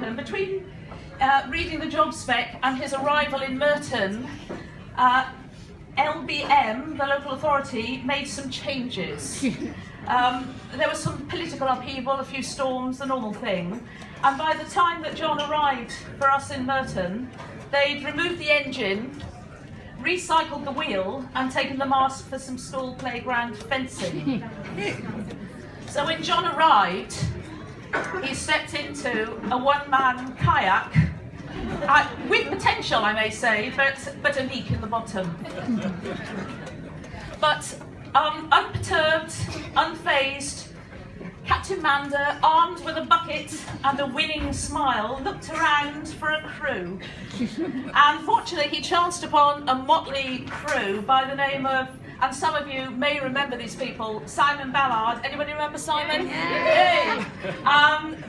Ireland, between reading the job spec and his arrival in Merton, LBM, the local authority, made some changes. There was some political upheaval, a few storms, the normal thing. And by the time that John arrived for us in Merton, they'd removed the engine, recycled the wheel, and taken the mast for some school playground fencing. So when John arrived, he stepped into a one-man kayak, with potential, I may say, but a leak in the bottom. But unperturbed, unfazed, Captain Mander, armed with a bucket and a winning smile, looked around for a crew. And fortunately, he chanced upon a motley crew by the name of, and some of you may remember these people, Simon Ballard. Anybody remember Simon? Yeah.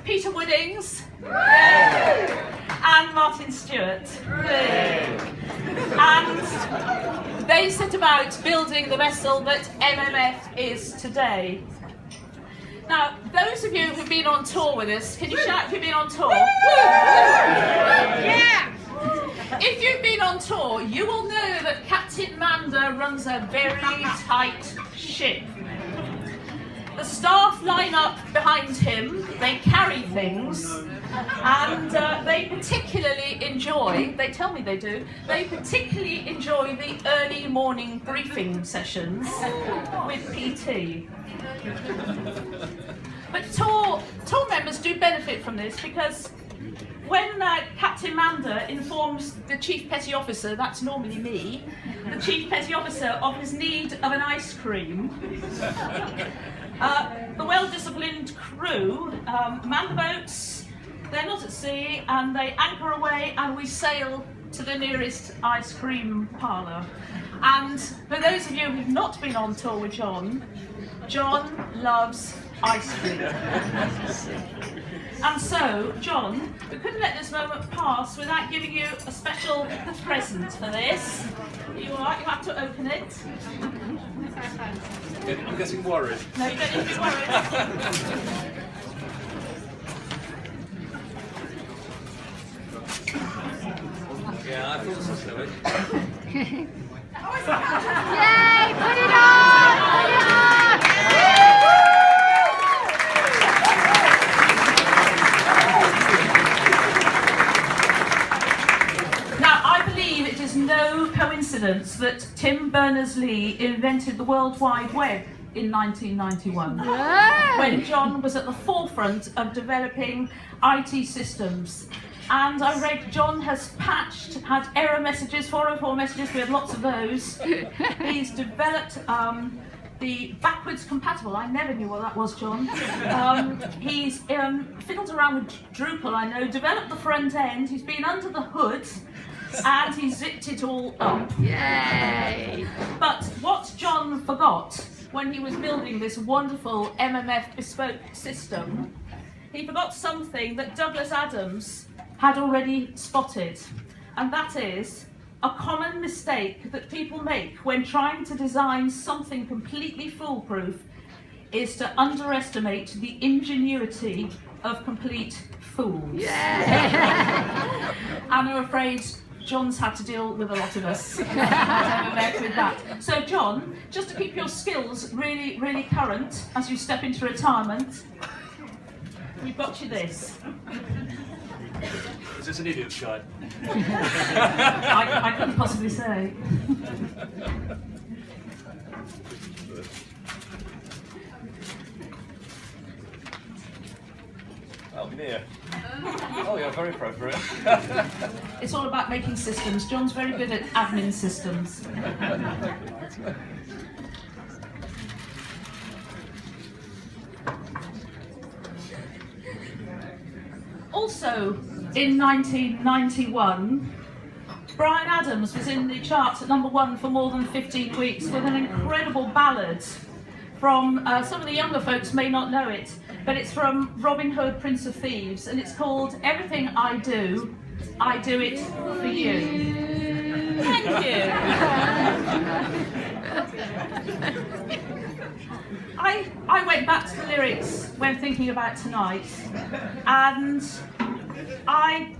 Peter Woodings. Yeah. And Martin Stewart. Yeah. And they set about building the vessel that MMF is today. Now, those of you who've been on tour with us, can you shout if you've been on tour? Yeah! If you've been on tour, you will know that Captain Mander runs a very tight ship. The staff line up behind him, they carry things, and they particularly enjoy, they tell me they do, they particularly enjoy the early morning briefing sessions with PT. But tour members do benefit from this, because when Captain Mander informs the Chief Petty Officer, that's normally me, the Chief Petty Officer, of his need of an ice cream, the well-disciplined crew man the boats, they're not at sea, and they anchor away, and we sail to the nearest ice cream parlour. And for those of you who've not been on tour with John loves ice cream. And so, John, we couldn't let this moment pass without giving you a special present for this. Are you alright? You have to open it. I'm getting worried. No, you don't need to be worried. Yeah, I thought so, Chloe. Yay! Put it on! Put it on! Now, I believe it is no coincidence that Tim Berners-Lee invented the World Wide Web in 1991, when John was at the forefront of developing IT systems. And I read John has had error messages, 404 messages, we had lots of those. He's developed the backwards compatible, I never knew what that was, John. He's fiddled around with Drupal, I know, developed the front end, he's been under the hood, and he zipped it all up. Yay! But what John forgot when he was building this wonderful MMF bespoke system, he forgot something that Douglas Adams had already spotted, and that is a common mistake that people make when trying to design something completely foolproof is to underestimate the ingenuity of complete fools. Yeah. And I'm afraid John's had to deal with a lot of us with that. So John, just to keep your skills really, really current as you step into retirement, we've got you this. Is this an idiot's guide? I couldn't possibly say. Oh, near. Oh, yeah, very appropriate. It's all about making systems. John's very good at admin systems. Also, in 1991, Bryan Adams was in the charts at #1 for more than 15 weeks with an incredible ballad from, some of the younger folks may not know it, but it's from Robin Hood, Prince of Thieves, and it's called Everything I Do It For You. Thank you. I went back to the lyrics when thinking about tonight, and I I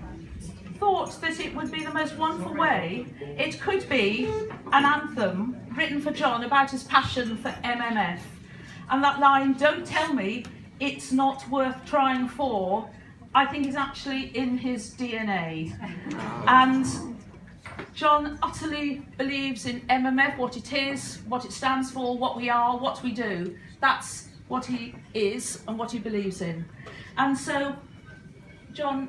thought that it would be the most wonderful way. It could be an anthem written for John about his passion for MMF. And that line, "Don't tell me it's not worth trying for," I think is actually in his DNA. And John utterly believes in MMF, what it is, what it stands for, what we are, what we do. That's what he is and what he believes in. And so, John,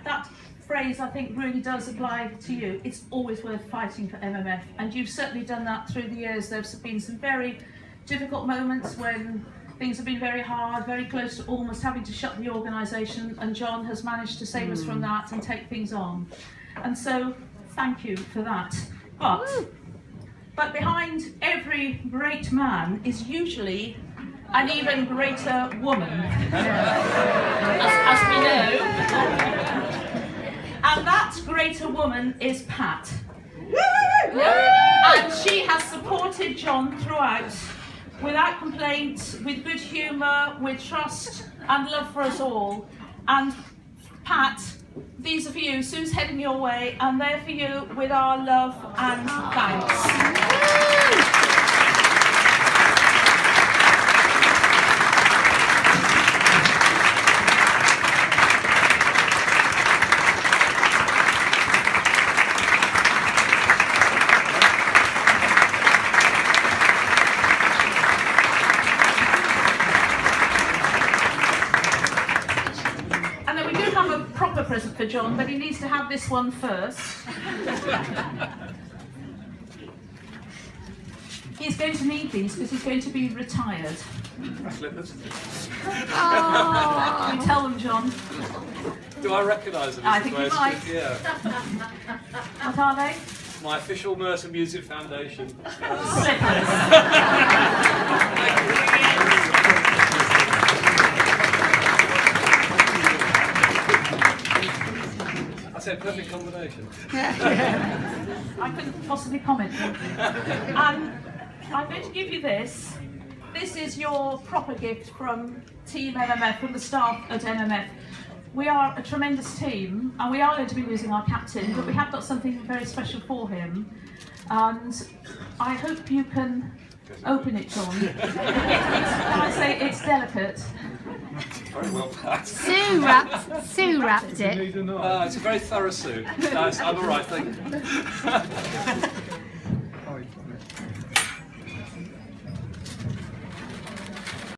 that phrase I think really does apply to you. It's always worth fighting for MMF, and you've certainly done that through the years. There's been some very difficult moments when things have been very hard, very close to almost having to shut the organisation, and John has managed to save us from that and take things on. And so, thank you for that. But behind every great man is usually an even greater woman, as we know. And that greater woman is Pat. And she has supported John throughout, without complaint, with good humour, with trust and love for us all. And Pat, these are for you. Sue's heading your way, and they're for you with our love and thanks. Present for John, but he needs to have this one first. He's going to need these because he's going to be retired. Oh. You tell them, John. Do I recognise them? I think you might. Yeah. What are they? My official Mercer Music Foundation. Slippers. That's a perfect combination. I couldn't possibly comment. And I'm going to give you this. This is your proper gift from Team MMF, from the staff at MMF. We are a tremendous team, and we are going to be losing our captain, but we have got something very special for him. And I hope you can open it, John. Can I say it's delicate? Very well packed. Sue wrapped it. It's a very thorough suit. No, I'm all right, thank you.